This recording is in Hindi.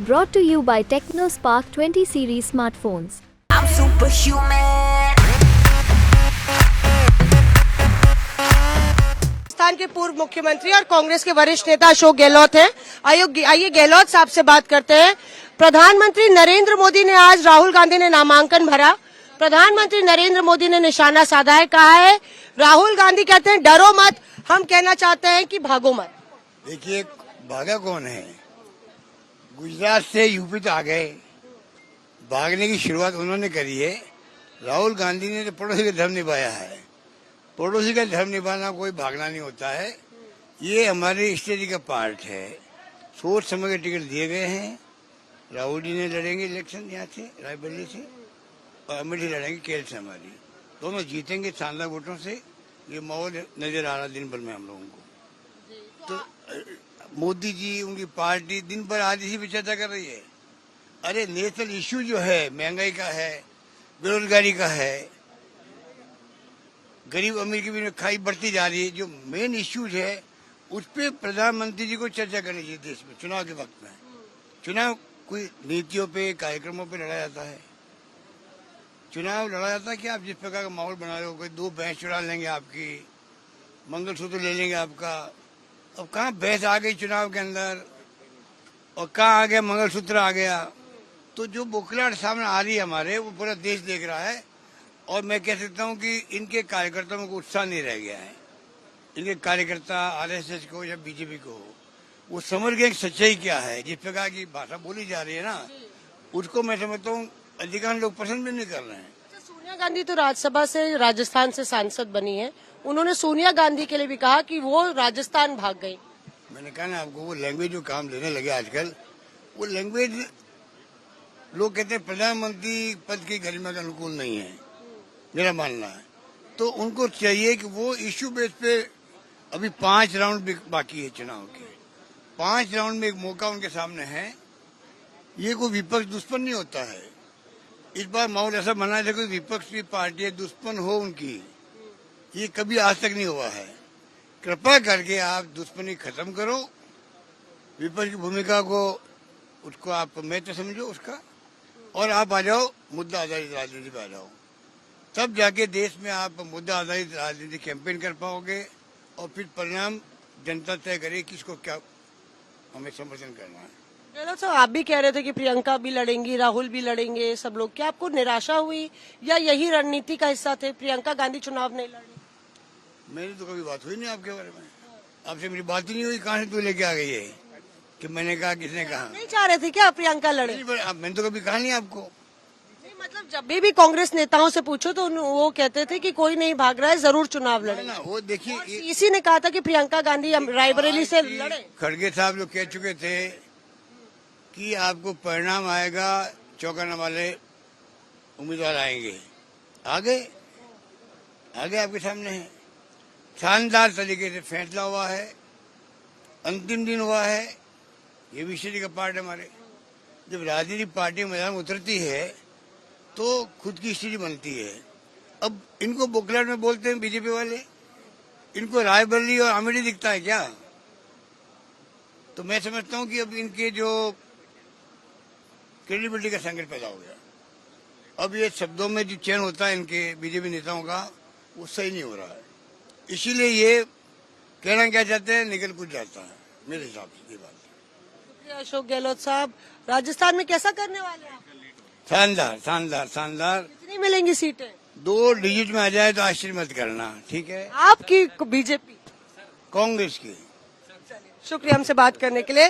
Brought to you by TechnoSpark 20 series smartphones. I'm superhuman. Rajasthan के पूर्व मुख्यमंत्री और कांग्रेस के वरिष्ठ नेता अशोक गहलोत हैं। आइए गहलोत साहब से बात करते हैं। प्रधानमंत्री नरेंद्र मोदी ने आज राहुल गांधी ने नामांकन भरा। प्रधानमंत्री नरेंद्र मोदी ने निशाना साधा है, कहा है राहुल गांधी कहते हैं डरो मत, हम कहना चाहते हैं कि भागो मत। देखिए भागा कौन है, गुजरात से यूपी तो आ गए, भागने की शुरुआत उन्होंने करी है। राहुल गांधी ने तो पड़ोसी का धर्म निभाया है। पड़ोसी का धर्म निभाना कोई भागना नहीं होता है, ये हमारे स्ट्रेटजी का पार्ट है। सोच समझ के टिकट दिए गए हैं। राहुल जी ने लड़ेंगे इलेक्शन यहाँ से रायबरेली से, और अमेठी लड़ेंगे केल से। हमारी दोनों जीतेंगे शानदार वोटों से। ये माहौल नजर आ रहा दिन भर में हम लोगों को। तो मोदी जी, उनकी पार्टी दिन भर आज इसी पे चर्चा कर रही है। अरे नेशनल इश्यू जो है महंगाई का है, बेरोजगारी का है, गरीब अमीर की भी खाई बढ़ती जा रही है, जो मेन इश्यूज है उस पे प्रधानमंत्री जी को चर्चा करनी चाहिए देश में चुनाव के वक्त में। चुनाव कोई नीतियों पे, कार्यक्रमों पे लड़ा जाता है। चुनाव लड़ा जाता है कि आप जिस प्रकार का माहौल बना रहे हो, कोई दो भैंस चुरा लेंगे आपकी, मंगलसूत्र ले लेंगे आपका। अब कहाँ भैंस आ गई चुनाव के अंदर, और कहाँ आ गया मंगलसूत्र आ गया। तो जो बुखलाहट सामने आ रही है हमारे, वो पूरा देश देख रहा है। और मैं कह सकता हूँ कि इनके कार्यकर्ताओं को उत्साह नहीं रह गया है। इनके कार्यकर्ता आरएसएस को या बीजेपी को वो समझ गए सच्चाई क्या है। जिस प्रकार की भाषा बोली जा रही है ना, उसको मैं समझता हूँ अधिकांश लोग पसंद भी नहीं कर रहे हैं। सोनिया गांधी तो राज्यसभा से राजस्थान से सांसद बनी है, उन्होंने सोनिया गांधी के लिए भी कहा कि वो राजस्थान भाग गई। मैंने कहा ना आपको, वो लैंग्वेज जो काम लेने लगे आजकल, वो लैंग्वेज लोग कहते हैं प्रधानमंत्री पद की गरिमा के अनुकूल नहीं है, मेरा मानना है। तो उनको चाहिए कि वो इश्यू बेस पे, अभी 5 राउंड बाकी है चुनाव के, 5 राउंड में एक मौका उनके सामने है। ये कोई विपक्ष दुश्मन नहीं होता है। इस बार माहौल ऐसा बना है कोई विपक्ष की पार्टी दुश्मन हो उनकी, ये कभी आज तक नहीं हुआ है। कृपा करके आप दुश्मनी खत्म करो, विपक्ष की भूमिका को, उसको आप महत्व समझो उसका, और आप आ जाओ मुद्दा आधारित राजनीति पे आ जाओ। तब जाके देश में आप मुद्दा आधारित राजनीति कैंपेन कर पाओगे, और फिर परिणाम जनता तय करे किसको क्या हमें समर्थन करना है। गहलोत साहब, आप भी कह रहे थे कि प्रियंका भी लड़ेंगी, राहुल भी लड़ेंगे, सब लोग, क्या आपको निराशा हुई या यही रणनीति का हिस्सा थे? प्रियंका गांधी चुनाव नहीं लड़ी। मेरी तो कभी बात हुई नहीं आपके बारे में, आपसे मेरी बात ही नहीं हुई। कहाँ से तू लेके आ गई है कि मैंने कहा, किसने कहा? नहीं चाह रहे थे क्या प्रियंका लड़े? मैंने तो कभी कहा नहीं आपको। नहीं, मतलब जब भी कांग्रेस नेताओं से पूछो तो वो कहते थे कि कोई नहीं भाग रहा है, जरूर चुनाव लड़े। ना वो देखिए, इसी ने कहा था कि प्रियंका गांधी रायबरेली से लड़े। खड़गे साहब जो कह चुके थे कि आपको परिणाम आएगा, चौंकाने वाले उम्मीदवार आएंगे, आगे आपके सामने है। शानदार तरीके से फैसला हुआ है, अंतिम दिन हुआ है। ये भी स्थिति का पार्ट है हमारे। जब राजनीतिक पार्टी मैदान में उतरती है तो खुद की स्थिति बनती है। अब इनको बुकलेट में बोलते हैं बीजेपी वाले, इनको रायबरेली और अमेठी दिखता है क्या? तो मैं समझता हूँ कि अब इनके जो क्रेडिबिलिटी का संकट पैदा हो गया। अब ये शब्दों में जो चयन होता है इनके बीजेपी नेताओं का, वो सही नहीं हो रहा है। इसीलिए ये कहना क्या चाहते हैं, निकल कुछ जाता है मेरे हिसाब से। ये बात अशोक गहलोत साहब, राजस्थान में कैसा करने वाले हैं आप? शानदार शानदार शानदार। कितनी मिलेंगी सीटें? 2 डिजिट में आ जाए तो आश्चर्य मत करना, ठीक है? आपकी बीजेपी, कांग्रेस की। शुक्रिया हमसे बात करने के लिए।